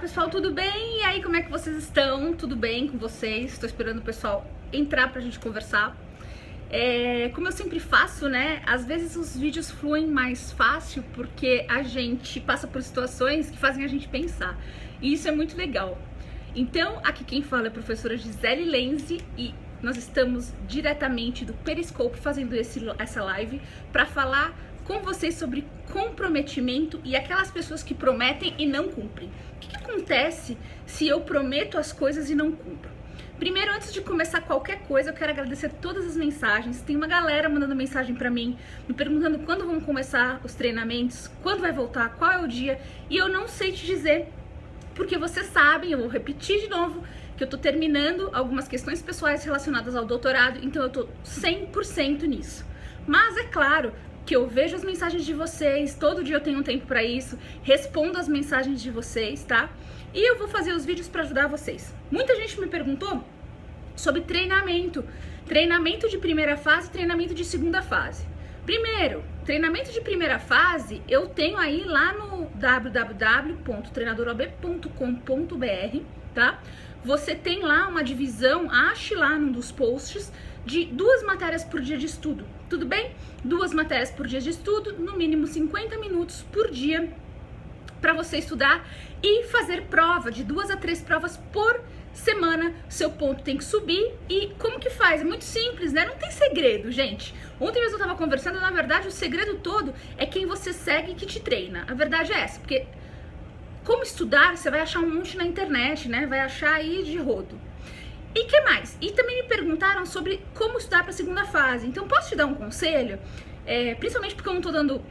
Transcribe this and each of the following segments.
pessoal, tudo bem? E aí, como é que vocês estão? Tudo bem com vocês? Estou esperando o pessoal entrar pra gente conversar. Como eu sempre faço, né? Às vezes os vídeos fluem mais fácil porque a gente passa por situações que fazem a gente pensar. E isso é muito legal. Então, aqui quem fala é a professora Gisele Lenzi e nós estamos diretamente do Periscope fazendo essa live para falar com vocês sobre comprometimento e aquelas pessoas que prometem e não cumprem. O que acontece se eu prometo as coisas e não cumpro? Primeiro, antes de começar qualquer coisa, eu quero agradecer todas as mensagens. Tem uma galera mandando mensagem pra mim, me perguntando quando vão começar os treinamentos, quando vai voltar, qual é o dia, e eu não sei te dizer, porque vocês sabem, eu vou repetir de novo, que eu tô terminando algumas questões pessoais relacionadas ao doutorado, então eu tô 100% nisso. Mas é claro que eu vejo as mensagens de vocês, todo dia eu tenho um tempo pra isso, respondo as mensagens de vocês, tá? E eu vou fazer os vídeos pra ajudar vocês. Muita gente me perguntou sobre treinamento. Treinamento de primeira fase, treinamento de segunda fase. Primeiro, treinamento de primeira fase, eu tenho aí lá no www.treinadorob.com.br, tá? Você tem lá uma divisão, ache lá num dos posts, de 2 matérias por dia de estudo, tudo bem? 2 matérias por dia de estudo, no mínimo 50 minutos por dia para você estudar e fazer prova, de 2 a 3 provas por semana. Seu ponto tem que subir. E como que faz? É muito simples, né? Não tem segredo, gente. Ontem mesmo eu tava conversando, na verdade o segredo todo é quem você segue que te treina. A verdade é essa, porque como estudar, você vai achar um monte na internet, né? Vai achar aí de rodo. E que mais? E também me perguntaram sobre como estudar para a segunda fase. Então posso te dar um conselho? Principalmente porque eu não tô dando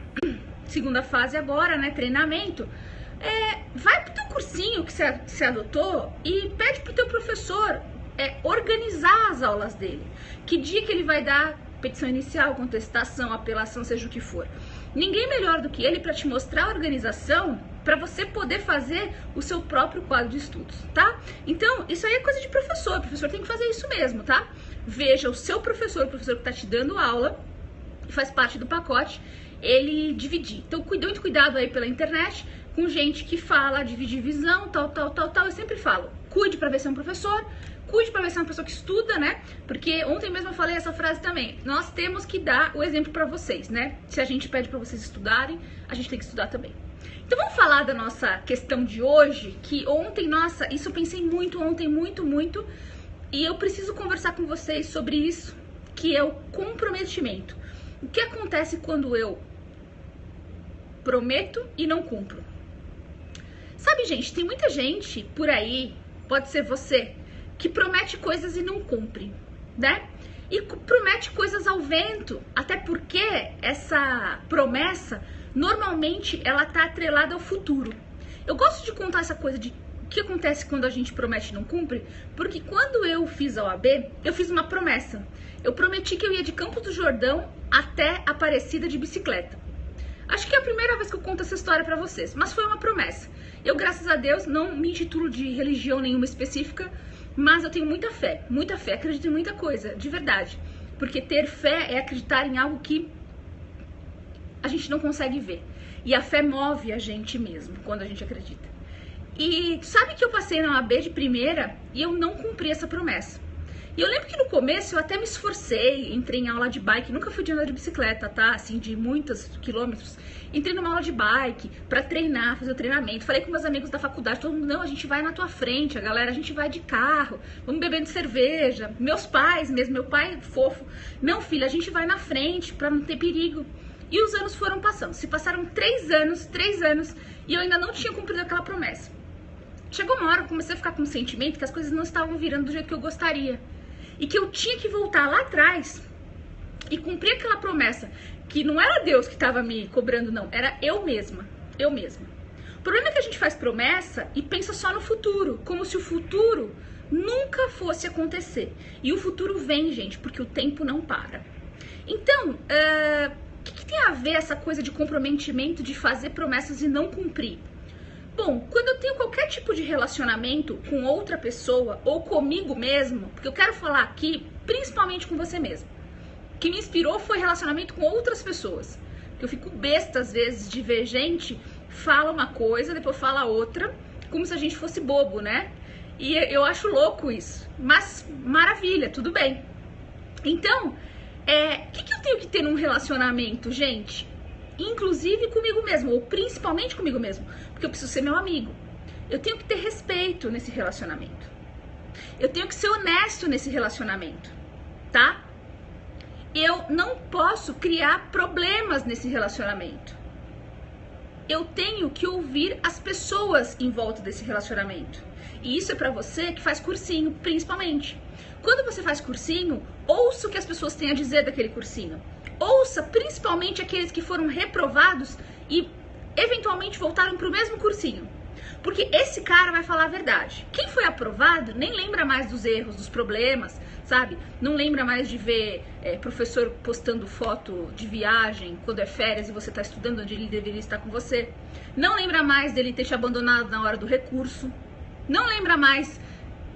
segunda fase agora, né? Treinamento. Vai pro teu cursinho que você adotou e pede pro teu professor organizar as aulas dele. Que dia que ele vai dar petição inicial, contestação, apelação, seja o que for. Ninguém melhor do que ele para te mostrar a organização para você poder fazer o seu próprio quadro de estudos, tá? Então, isso aí é coisa de professor. O professor tem que fazer isso mesmo, tá? Veja o seu professor, o professor que tá te dando aula, que faz parte do pacote, ele dividir. Então, muito cuidado aí pela internet, com gente que fala, divide visão, tal. Eu sempre falo, cuide para ver se é um professor, cuide para ver se é uma pessoa que estuda, né? Porque ontem mesmo eu falei essa frase também. Nós temos que dar o exemplo para vocês, né? Se a gente pede para vocês estudarem, a gente tem que estudar também. Então vamos falar da nossa questão de hoje, que ontem, nossa, isso eu pensei muito ontem, muito, e eu preciso conversar com vocês sobre isso, que é o comprometimento. O que acontece quando eu prometo e não cumpro? Sabe, gente, tem muita gente por aí, pode ser você, que promete coisas e não cumpre, né? E promete coisas ao vento, até porque essa promessa, normalmente, ela tá atrelada ao futuro. Eu gosto de contar essa coisa de o que acontece quando a gente promete e não cumpre, porque quando eu fiz a OAB, eu fiz uma promessa. Eu prometi que eu ia de Campos do Jordão até Aparecida de bicicleta. Acho que é a primeira vez que eu conto essa história pra vocês, mas foi uma promessa. Eu, graças a Deus, não me intitulo de religião nenhuma específica, mas eu tenho muita fé, acredito em muita coisa, de verdade. Porque ter fé é acreditar em algo que a gente não consegue ver. E a fé move a gente mesmo, quando a gente acredita. E sabe que eu passei na OAB de primeira e eu não cumpri essa promessa. E eu lembro que no começo eu até me esforcei, entrei em aula de bike, nunca fui de andar de bicicleta, tá? Assim, de muitos quilômetros. Entrei numa aula de bike pra treinar, fazer o treinamento. Falei com meus amigos da faculdade, todo mundo, não, a gente vai na tua frente, a galera, a gente vai de carro, vamos bebendo cerveja. Meus pais mesmo, meu pai fofo, não, filha, a gente vai na frente pra não ter perigo. E os anos foram passando. Se passaram 3 anos, e eu ainda não tinha cumprido aquela promessa. Chegou uma hora que eu comecei a ficar com o sentimento que as coisas não estavam virando do jeito que eu gostaria. E que eu tinha que voltar lá atrás e cumprir aquela promessa. Que não era Deus que estava me cobrando, não. Era eu mesma. O problema é que a gente faz promessa e pensa só no futuro. Como se o futuro nunca fosse acontecer. E o futuro vem, gente, porque o tempo não para. Então, o que tem a ver essa coisa de comprometimento, de fazer promessas e não cumprir? Bom, quando eu tenho qualquer tipo de relacionamento com outra pessoa ou comigo mesmo, porque eu quero falar aqui principalmente com você mesmo, o que me inspirou foi relacionamento com outras pessoas. Eu fico besta às vezes de ver gente fala uma coisa, depois fala outra, como se a gente fosse bobo, né? E eu acho louco isso, mas maravilha, tudo bem. Então, o que eu tenho que ter num relacionamento, gente? Inclusive comigo mesmo, ou principalmente comigo mesmo, porque eu preciso ser meu amigo. Eu tenho que ter respeito nesse relacionamento. Eu tenho que ser honesto nesse relacionamento, tá? Eu não posso criar problemas nesse relacionamento. Eu tenho que ouvir as pessoas em volta desse relacionamento. E isso é pra você que faz cursinho, principalmente. Quando você faz cursinho, ouça o que as pessoas têm a dizer daquele cursinho. Ouça principalmente aqueles que foram reprovados e eventualmente voltaram pro mesmo cursinho. Porque esse cara vai falar a verdade. Quem foi aprovado nem lembra mais dos erros, dos problemas, sabe? Não lembra mais de ver professor postando foto de viagem quando é férias e você está estudando onde ele deveria estar com você. Não lembra mais dele ter te abandonado na hora do recurso. Não lembra mais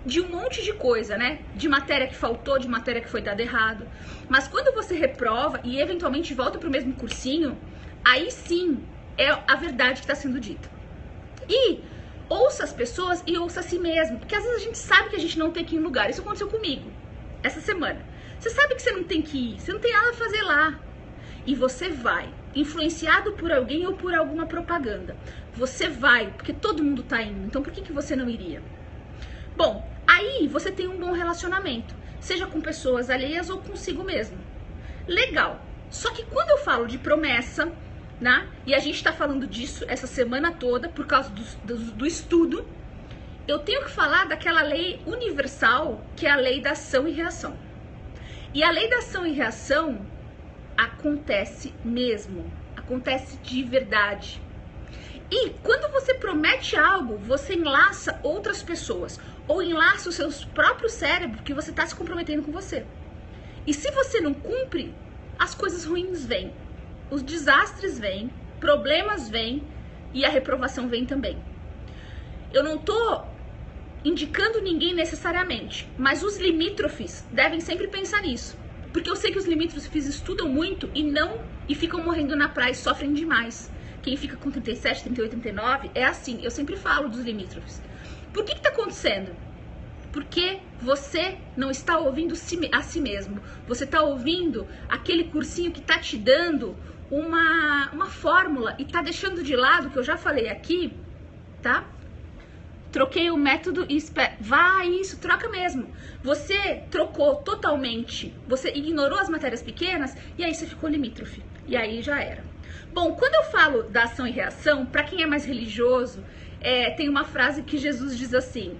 de um monte de coisa, né? De matéria que faltou, de matéria que foi dada errado. Mas quando você reprova e eventualmente volta para o mesmo cursinho, aí sim é a verdade que está sendo dita. E ouça as pessoas e ouça a si mesmo, porque às vezes a gente sabe que a gente não tem que ir em lugar. Isso aconteceu comigo essa semana. Você sabe que você não tem que ir, você não tem nada a fazer lá. E você vai, influenciado por alguém ou por alguma propaganda. Você vai, porque todo mundo tá indo, então por que você não iria? Bom, aí você tem um bom relacionamento, seja com pessoas alheias ou consigo mesmo. Legal. Só que quando eu falo de promessa, né, e a gente tá falando disso essa semana toda por causa do estudo, eu tenho que falar daquela lei universal que é a lei da ação e reação. E a lei da ação e reação acontece mesmo, acontece de verdade. E quando você promete algo, você enlaça outras pessoas ou enlaça o seu próprio cérebro que você está se comprometendo com você. E se você não cumpre, as coisas ruins vêm, os desastres vêm, problemas vêm e a reprovação vem também. Eu não tô indicando ninguém necessariamente, mas os limítrofes devem sempre pensar nisso. Porque eu sei que os limítrofes estudam muito e ficam morrendo na praia e sofrem demais. Quem fica com 37, 38, 39 é assim. Eu sempre falo dos limítrofes. Por que tá acontecendo? Porque você não está ouvindo a si mesmo. Você está ouvindo aquele cursinho que tá te dando uma fórmula e tá deixando de lado, que eu já falei aqui, tá? Troquei o método e isso, troca mesmo. Você trocou totalmente, você ignorou as matérias pequenas e aí você ficou limítrofe. E aí já era. Bom, quando eu falo da ação e reação, para quem é mais religioso, tem uma frase que Jesus diz assim,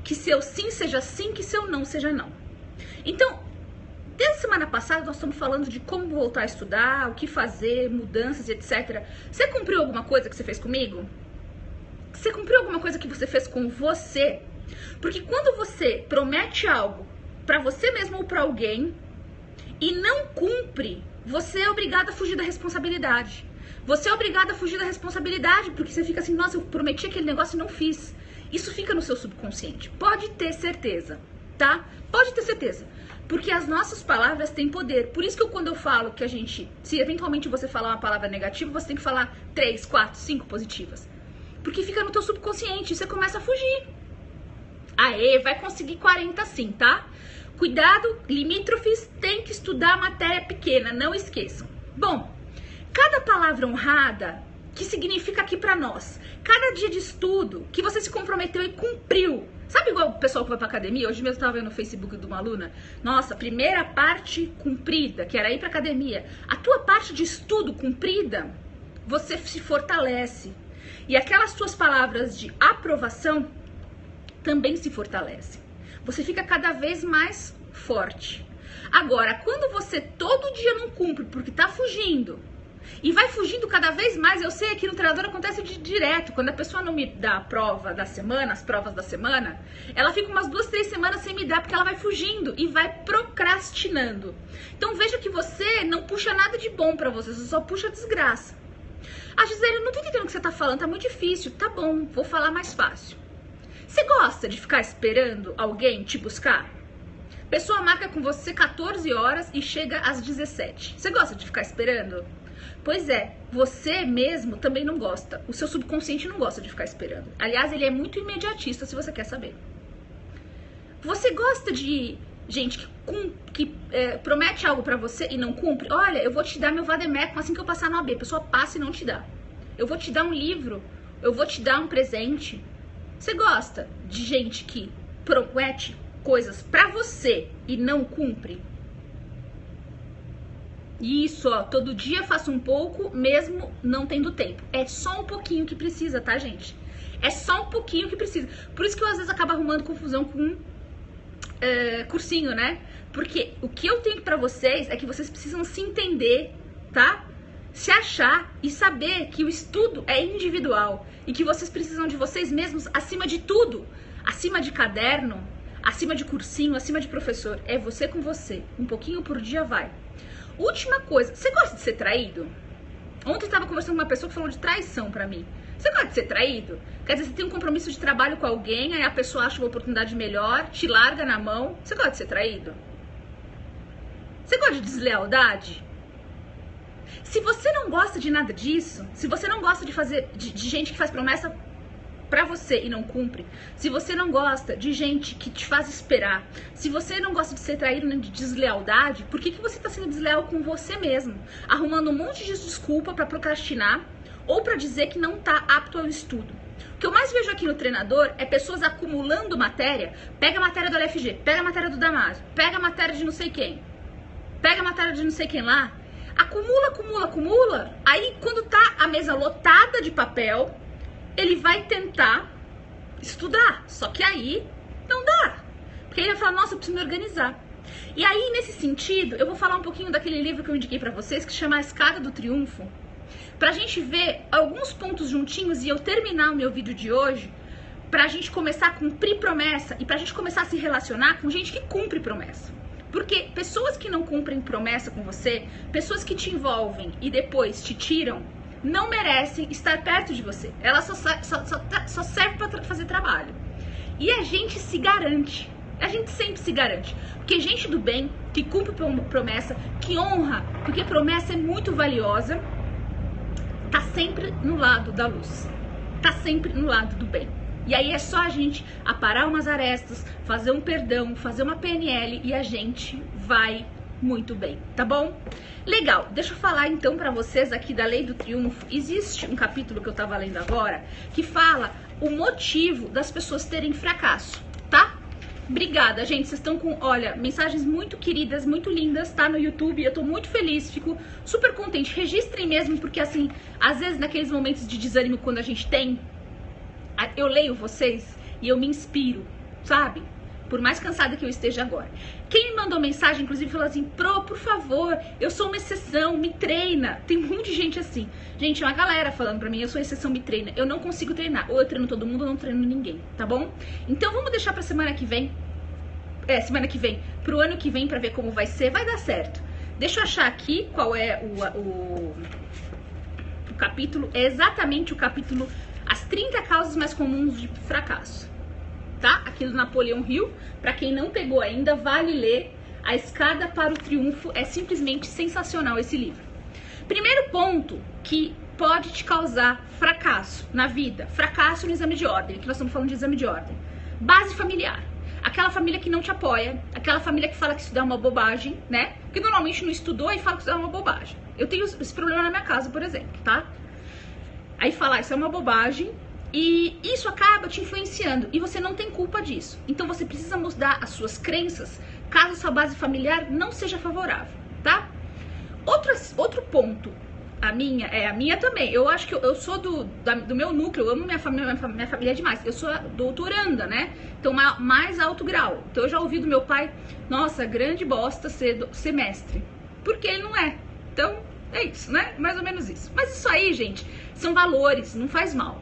que seu sim seja sim, que seu não seja não. Então, desde a semana passada nós estamos falando de como voltar a estudar, o que fazer, mudanças, etc. Você cumpriu alguma coisa que você fez comigo? Você cumpriu alguma coisa que você fez com você? Porque quando você promete algo para você mesmo ou para alguém e não cumpre, você é obrigado a fugir da responsabilidade. Você é obrigado a fugir da responsabilidade porque você fica assim, nossa, eu prometi aquele negócio e não fiz. Isso fica no seu subconsciente. Pode ter certeza, tá? Pode ter certeza. Porque as nossas palavras têm poder. Por isso que quando eu falo que se eventualmente você falar uma palavra negativa, você tem que falar 3, 4, 5 positivas. Porque fica no teu subconsciente e você começa a fugir. Aê, vai conseguir 40 sim, tá? Cuidado, limítrofes, tem que estudar a matéria pequena, não esqueçam. Bom, cada palavra honrada, que significa aqui pra nós, cada dia de estudo que você se comprometeu e cumpriu. Sabe igual o pessoal que vai pra academia? Hoje mesmo eu tava vendo no Facebook de uma aluna. Nossa, primeira parte cumprida, que era ir pra academia. A tua parte de estudo cumprida, você se fortalece. E aquelas suas palavras de aprovação também se fortalecem. Você fica cada vez mais forte. Agora, quando você todo dia não cumpre porque tá fugindo, e vai fugindo cada vez mais, eu sei que no treinador acontece direto, quando a pessoa não me dá a prova da semana, as provas da semana, ela fica umas 2, 3 semanas sem me dar, porque ela vai fugindo e vai procrastinando. Então veja que você não puxa nada de bom pra você só puxa desgraça. A Gisele, eu não tô entendendo o que você tá falando, tá muito difícil. Tá bom, vou falar mais fácil. Você gosta de ficar esperando alguém te buscar? Pessoa marca com você 14 horas e chega às 17. Você gosta de ficar esperando? Pois é, você mesmo também não gosta. O seu subconsciente não gosta de ficar esperando. Aliás, ele é muito imediatista, se você quer saber. Você gosta de gente que promete algo pra você e não cumpre? Olha, eu vou te dar meu vademecum assim que eu passar no AB. A pessoa passa e não te dá. Eu vou te dar um livro, eu vou te dar um presente. Você gosta de gente que promete coisas pra você e não cumpre? Isso, ó, todo dia faço um pouco, mesmo não tendo tempo. É só um pouquinho que precisa, tá, gente? É só um pouquinho que precisa. Por isso que eu às vezes acabo arrumando confusão com cursinho, né? Porque o que eu tenho pra vocês é que vocês precisam se entender, tá? Se achar e saber que o estudo é individual e que vocês precisam de vocês mesmos acima de tudo, acima de caderno, acima de cursinho, acima de professor. É você com você. Um pouquinho por dia vai. Última coisa, você gosta de ser traído? Ontem eu tava conversando com uma pessoa que falou de traição pra mim. Você gosta de ser traído? Quer dizer, você tem um compromisso de trabalho com alguém, aí a pessoa acha uma oportunidade melhor, te larga na mão. Você gosta de ser traído? Você gosta de deslealdade? Se você não gosta de nada disso, se você não gosta de fazer de gente que faz promessa pra você e não cumpre, se você não gosta de gente que te faz esperar, se você não gosta de ser traído nem de deslealdade, por que você tá sendo desleal com você mesmo? Arrumando um monte de desculpa pra procrastinar ou pra dizer que não tá apto ao estudo. O que eu mais vejo aqui no treinador é pessoas acumulando matéria. Pega a matéria do LFG, pega a matéria do Damásio, pega a matéria de não sei quem, pega a matéria de não sei quem lá, acumula. Aí quando tá a mesa lotada de papel, ele vai tentar estudar, só que aí não dá, porque ele vai falar, nossa, eu preciso me organizar. E aí, nesse sentido, eu vou falar um pouquinho daquele livro que eu indiquei pra vocês, que chama A Escada do Triunfo, pra gente ver alguns pontos juntinhos e eu terminar o meu vídeo de hoje, pra gente começar a cumprir promessa e pra gente começar a se relacionar com gente que cumpre promessa. Porque pessoas que não cumprem promessa com você, pessoas que te envolvem e depois te tiram, não merecem estar perto de você. Ela só serve para fazer trabalho. E a gente se garante. A gente sempre se garante. Porque gente do bem, que cumpre promessa, que honra, porque promessa é muito valiosa, tá sempre no lado da luz. Tá sempre no lado do bem. E aí é só a gente aparar umas arestas, fazer um perdão, fazer uma PNL e a gente vai muito bem, tá bom? Legal, deixa eu falar então pra vocês aqui da Lei do Triunfo. Existe um capítulo que eu tava lendo agora que fala o motivo das pessoas terem fracasso, tá? Obrigada, gente, vocês estão com, olha, mensagens muito queridas, muito lindas, tá? No YouTube, eu tô muito feliz, fico super contente. Registrem mesmo, porque assim, às vezes naqueles momentos de desânimo quando a gente tem, eu leio vocês e eu me inspiro, sabe? Por mais cansada que eu esteja agora. Quem me mandou mensagem, inclusive, falou assim, Pro, por favor, eu sou uma exceção, me treina. Tem um monte de gente assim. Gente, uma galera falando pra mim, eu sou exceção, me treina. Eu não consigo treinar. Ou eu treino todo mundo ou não treino ninguém, tá bom? Então vamos deixar pra semana que vem. Pro ano que vem pra ver como vai ser. Vai dar certo. Deixa eu achar aqui qual é o capítulo. É exatamente o capítulo As 30 causas mais comuns de fracasso. Tá? Aqui do Napoleão Hill, pra quem não pegou ainda, vale ler A Escada para o Triunfo, é simplesmente sensacional esse livro. Primeiro ponto que pode te causar fracasso na vida, fracasso no exame de ordem, que nós estamos falando de exame de ordem. Base familiar, aquela família que não te apoia, aquela família que fala que estudar é uma bobagem, né? Porque normalmente não estudou e fala que estudar é uma bobagem. Eu tenho esse problema na minha casa, por exemplo, tá? Aí falar isso é uma bobagem, e isso acaba te influenciando e você não tem culpa disso. Então você precisa mudar as suas crenças caso sua base familiar não seja favorável, tá? Outro ponto, a minha também. Eu acho que eu sou do meu núcleo, eu amo minha família demais. Eu sou doutoranda, né? Então mais alto grau. Então eu já ouvi do meu pai, nossa, grande bosta ser mestre. Porque ele não é. Então é isso, né? Mais ou menos isso. Mas isso aí, gente, são valores, não faz mal.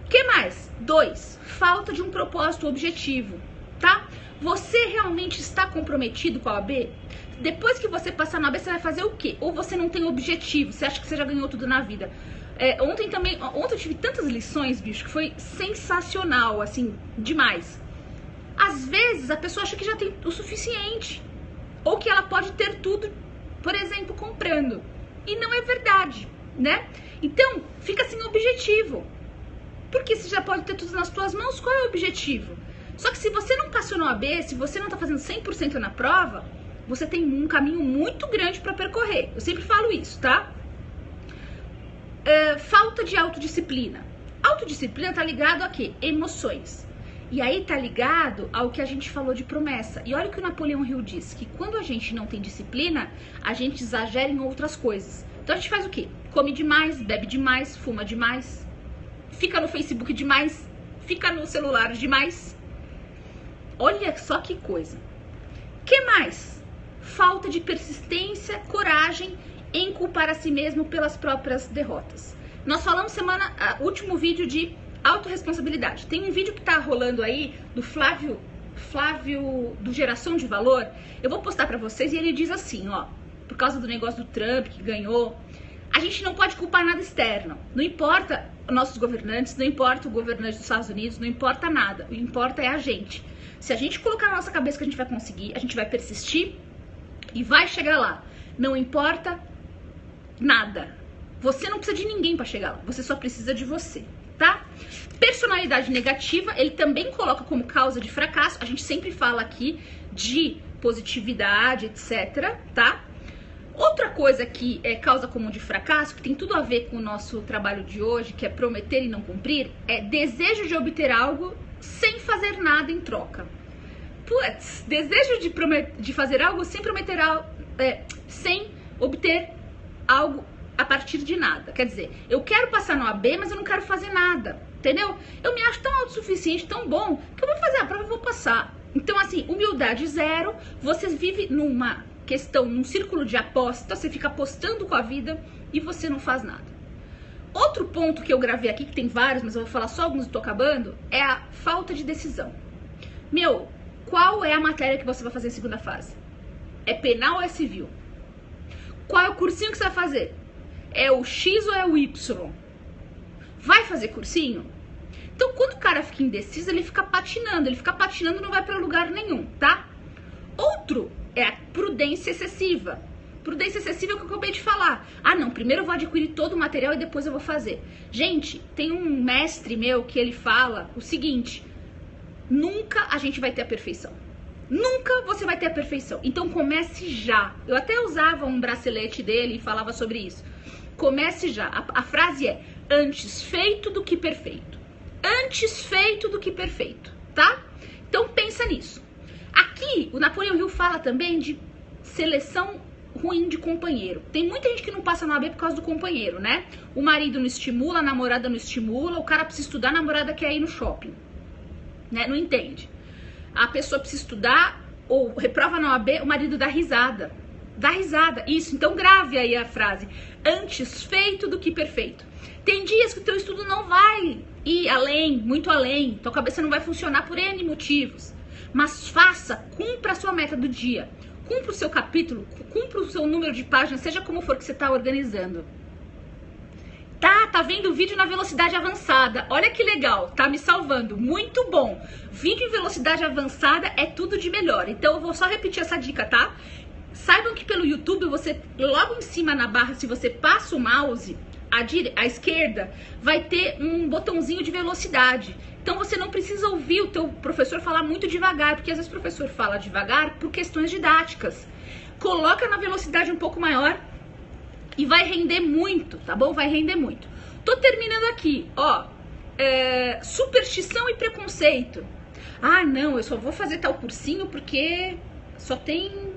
O que mais? 2. Falta de um propósito objetivo, tá? Você realmente está comprometido com a OAB? Depois que você passar na OAB, você vai fazer o quê? Ou você não tem objetivo, você acha que você já ganhou tudo na vida? Ontem eu tive tantas lições, bicho, que foi sensacional, assim, demais. Às vezes a pessoa acha que já tem o suficiente, ou que ela pode ter tudo, por exemplo, comprando. e não é verdade, né? Então, fica sem objetivo. Porque você já pode ter tudo nas suas mãos, qual é o objetivo? Só que se você não passou no OAB, se você não tá fazendo 100% na prova, você tem um caminho muito grande para percorrer. Eu sempre falo isso, tá? Falta de autodisciplina. Autodisciplina tá ligado a quê? Emoções. E aí tá ligado ao que a gente falou de promessa. E olha o que o Napoleão Hill diz, que quando a gente não tem disciplina, a gente exagera em outras coisas. Então a gente faz o quê? Come demais, bebe demais, fuma demais, fica no Facebook demais, fica no celular demais. Olha só que coisa. Que mais? Falta de persistência, coragem em culpar a si mesmo pelas próprias derrotas. Nós falamos último vídeo de autorresponsabilidade. Tem um vídeo que tá rolando aí do Flávio do Geração de Valor. Eu vou postar pra vocês e ele diz assim, ó, por causa do negócio do Trump que ganhou, a gente não pode culpar nada externo. Não importa nossos governantes, não importa o governante dos Estados Unidos, não importa nada. O que importa é a gente. Se a gente colocar na nossa cabeça que a gente vai conseguir, a gente vai persistir e vai chegar lá. Não importa nada. Você não precisa de ninguém para chegar lá. Você só precisa de você, tá? Personalidade negativa, ele também coloca como causa de fracasso. A gente sempre fala aqui de positividade, etc, tá? Outra coisa que é causa comum de fracasso, que tem tudo a ver com o nosso trabalho de hoje, que é prometer e não cumprir, é desejo de obter algo sem fazer nada em troca. Putz, desejo de fazer algo sem prometer algo, sem obter algo a partir de nada. Quer dizer, eu quero passar no AB, mas eu não quero fazer nada, entendeu? Eu me acho tão autossuficiente, tão bom, que eu vou fazer a prova e vou passar. Então, assim, humildade zero, você vive numa questão, num círculo de aposta, você fica apostando com a vida e você não faz nada. Outro ponto que eu gravei aqui, que tem vários, mas eu vou falar só alguns e tô acabando, é a falta de decisão. Meu, qual é a matéria que você vai fazer em segunda fase? É penal ou é civil? Qual é o cursinho que você vai fazer? É o X ou é o Y? Vai fazer cursinho? Então, quando o cara fica indeciso, ele fica patinando e não vai para lugar nenhum, tá? Outro é a prudência excessiva. Prudência excessiva é o que eu acabei de falar. Ah, não, primeiro eu vou adquirir todo o material e depois eu vou fazer. Gente, tem um mestre meu que ele fala o seguinte: nunca a gente vai ter a perfeição. Nunca você vai ter a perfeição. Então comece já. Eu até usava um bracelete dele e falava sobre isso. Comece já. A frase é: antes feito do que perfeito. Antes feito do que perfeito, tá? Então pensa nisso. Aqui, o Napoleão Hill fala também de seleção ruim de companheiro. Tem muita gente que não passa no AB por causa do companheiro, né? O marido não estimula, a namorada não estimula, o cara precisa estudar, a namorada quer ir no shopping, né? Não entende. A pessoa precisa estudar ou reprova na OAB, o marido dá risada. Dá risada, isso. Então grave aí a frase: antes feito do que perfeito. Tem dias que o teu estudo não vai ir além, muito além. Tua cabeça não vai funcionar por N motivos. Mas faça, cumpra a sua meta do dia. Cumpra o seu capítulo, cumpra o seu número de páginas, seja como for que você está organizando. Tá vendo o vídeo na velocidade avançada. Olha que legal, tá me salvando. Muito bom. Vídeo em velocidade avançada é tudo de melhor. Então eu vou só repetir essa dica, tá? Saibam que pelo YouTube, você logo em cima na barra, se você passa o mouse, à esquerda, vai ter um botãozinho de velocidade. Então você não precisa ouvir o teu professor falar muito devagar, porque às vezes o professor fala devagar por questões didáticas. Coloca na velocidade um pouco maior e vai render muito, tá bom? Vai render muito. Tô terminando aqui, ó. Superstição e preconceito. Ah, não, eu só vou fazer tal cursinho porque só tem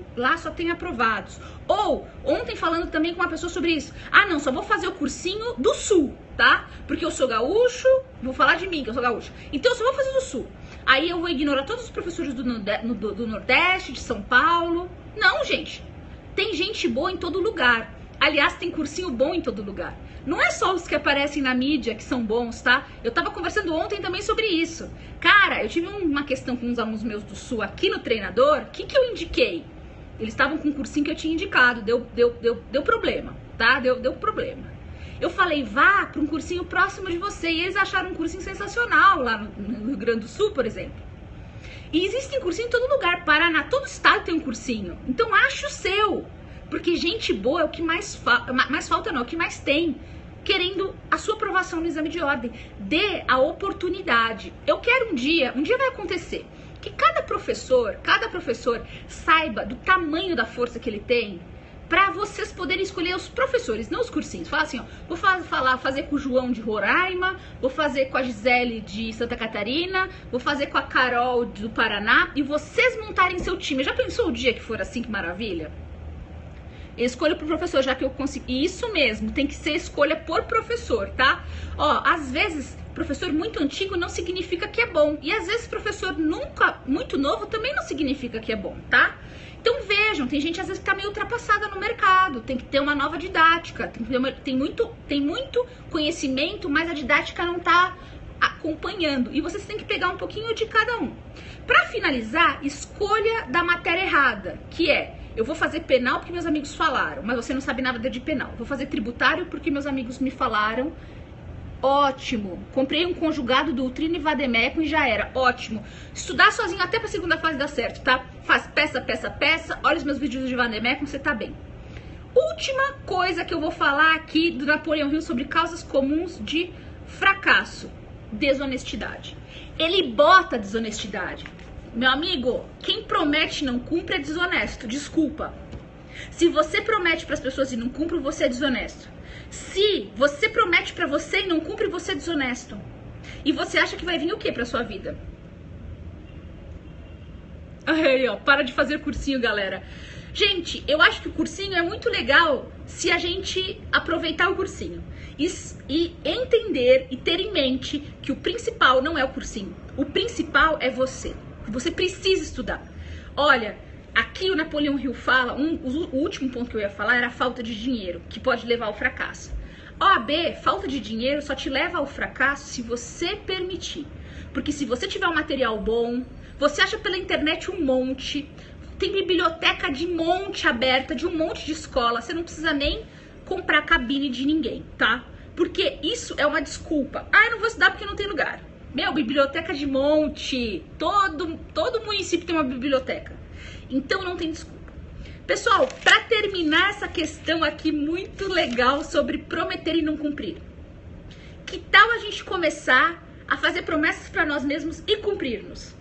aprovados. Ou, ontem falando também com uma pessoa sobre isso. Ah, não, só vou fazer o cursinho do Sul, tá? Porque eu sou gaúcho, vou falar de mim, que eu sou gaúcho. Então eu só vou fazer do Sul. Aí eu vou ignorar todos os professores do Nordeste, de São Paulo. Não, gente. Tem gente boa em todo lugar. Aliás, tem cursinho bom em todo lugar. Não é só os que aparecem na mídia que são bons, tá? Eu tava conversando ontem também sobre isso. Cara, eu tive uma questão com uns alunos meus do Sul aqui no treinador. O que eu indiquei? Eles estavam com um cursinho que eu tinha indicado. Deu problema, tá? Deu problema. Eu falei, vá para um cursinho próximo de você. E eles acharam um cursinho sensacional lá no Rio Grande do Sul, por exemplo. E existem cursinhos em todo lugar. Paraná, todo estado tem um cursinho. Então ache o seu. Porque gente boa é o que mais falta, não, é o que mais tem, querendo a sua aprovação no exame de ordem. Dê a oportunidade. Eu quero um dia vai acontecer, que cada professor saiba do tamanho da força que ele tem, para vocês poderem escolher os professores, não os cursinhos. Fala assim, ó, vou fazer com o João de Roraima, vou fazer com a Gisele de Santa Catarina, vou fazer com a Carol do Paraná, e vocês montarem seu time. Já pensou o dia que for assim, que maravilha? Escolha por professor, já que eu consegui. Isso mesmo, tem que ser escolha por professor, tá? Ó, às vezes, professor muito antigo não significa que é bom. E às vezes, professor muito novo também não significa que é bom, tá? Então vejam, tem gente às vezes que tá meio ultrapassada no mercado, tem que ter uma nova didática, tem muito conhecimento, mas a didática não tá acompanhando. E vocês têm que pegar um pouquinho de cada um. Para finalizar, escolha da matéria errada, que é: eu vou fazer penal porque meus amigos falaram, mas você não sabe nada de penal. Vou fazer tributário porque meus amigos me falaram. Ótimo. Comprei um conjugado do Utrino e Vademecum e já era. Ótimo. Estudar sozinho até pra segunda fase dá certo, tá? Faz peça, peça, peça. Olha os meus vídeos de Vademecum, você tá bem. Última coisa que eu vou falar aqui do Napoleão Hill sobre causas comuns de fracasso: desonestidade. Ele bota desonestidade. Meu amigo, quem promete e não cumpre é desonesto. Desculpa. Se você promete para as pessoas e não cumpre, você é desonesto. Se você promete para você e não cumpre, você é desonesto. E você acha que vai vir o que para sua vida? Aí, ó, para de fazer cursinho, galera. Gente, eu acho que o cursinho é muito legal se a gente aproveitar o cursinho e entender e ter em mente que o principal não é o cursinho. O principal é você. Você precisa estudar. Olha, aqui o Napoleão Hill fala, o último ponto que eu ia falar era a falta de dinheiro, que pode levar ao fracasso. OAB, falta de dinheiro só te leva ao fracasso se você permitir. Porque se você tiver um material bom, você acha pela internet um monte, tem biblioteca de monte aberta, de um monte de escola, você não precisa nem comprar cabine de ninguém, tá? Porque isso é uma desculpa. Ah, eu não vou estudar porque não tem lugar. Meu, biblioteca de monte, todo município tem uma biblioteca. Então não tem desculpa. Pessoal, para terminar essa questão aqui muito legal sobre prometer e não cumprir, que tal a gente começar a fazer promessas para nós mesmos e cumprirmos?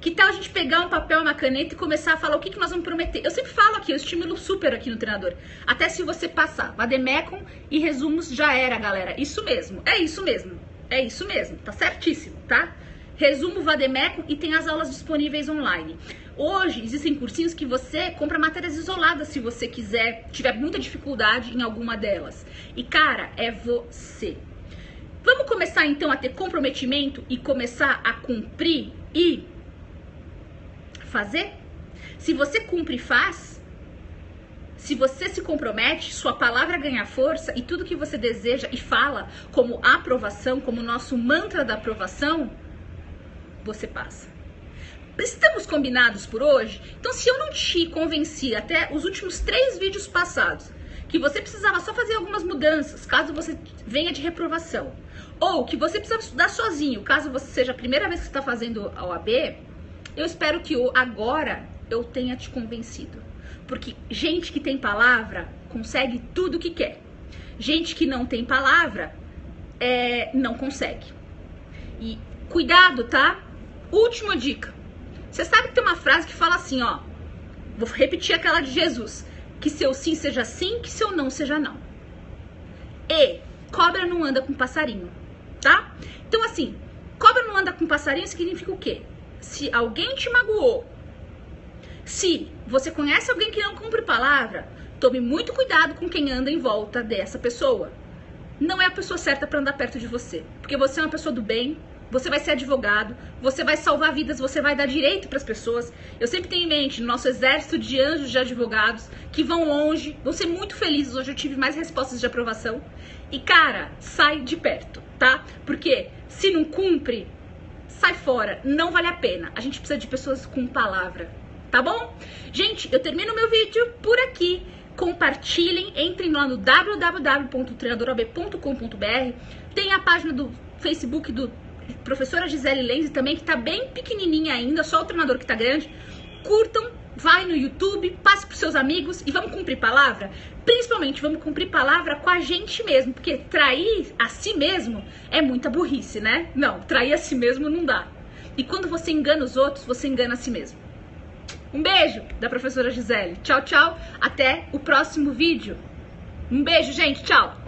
Que tal a gente pegar um papel, uma caneta e começar a falar o que nós vamos prometer? Eu sempre falo aqui, eu estimulo super aqui no treinador. Até se você passar, Vademecum e resumos já era, galera. Isso mesmo, é isso mesmo, é isso mesmo, tá certíssimo, tá? Resumo Vademecum e tem as aulas disponíveis online. Hoje existem cursinhos que você compra matérias isoladas se você quiser, tiver muita dificuldade em alguma delas. E cara, é você. Vamos começar então a ter comprometimento e começar a cumprir e fazer? Se você cumpre e faz, se você se compromete, sua palavra ganha força e tudo que você deseja e fala como aprovação, como nosso mantra da aprovação, você passa. Estamos combinados por hoje? Então, se eu não te convenci até os últimos 3 vídeos passados que você precisava só fazer algumas mudanças caso você venha de reprovação, ou que você precisa estudar sozinho caso você seja a primeira vez que está fazendo a OAB, eu espero que agora eu tenha te convencido. Porque gente que tem palavra consegue tudo o que quer. Gente que não tem palavra não consegue. E cuidado, tá? Última dica. Você sabe que tem uma frase que fala assim, ó. Vou repetir aquela de Jesus. Que seu sim seja sim, que seu não seja não. E cobra não anda com passarinho, tá? Então assim, cobra não anda com passarinho significa o quê? Se alguém te magoou, se você conhece alguém que não cumpre palavra, tome muito cuidado com quem anda em volta dessa pessoa. Não é a pessoa certa para andar perto de você, porque você é uma pessoa do bem, você vai ser advogado, você vai salvar vidas, você vai dar direito para as pessoas. Eu sempre tenho em mente nosso exército de anjos de advogados que vão longe, vão ser muito felizes. Hoje eu tive mais respostas de aprovação. E cara, sai de perto, tá? Porque se não cumpre, sai fora, não vale a pena. A gente precisa de pessoas com palavra, tá bom? Gente, eu termino meu vídeo por aqui. Compartilhem, entrem lá no www.treinadorab.com.br. Tem a página do Facebook do professora Gisele Lenz também, que tá bem pequenininha ainda, só o treinador que tá grande. Curtam, vai no YouTube, passe pros seus amigos e vamos cumprir palavra? Principalmente, vamos cumprir palavra com a gente mesmo, porque trair a si mesmo é muita burrice, né? Não, trair a si mesmo não dá. E quando você engana os outros, você engana a si mesmo. Um beijo da professora Gisele. Tchau, tchau. Até o próximo vídeo. Um beijo, gente. Tchau.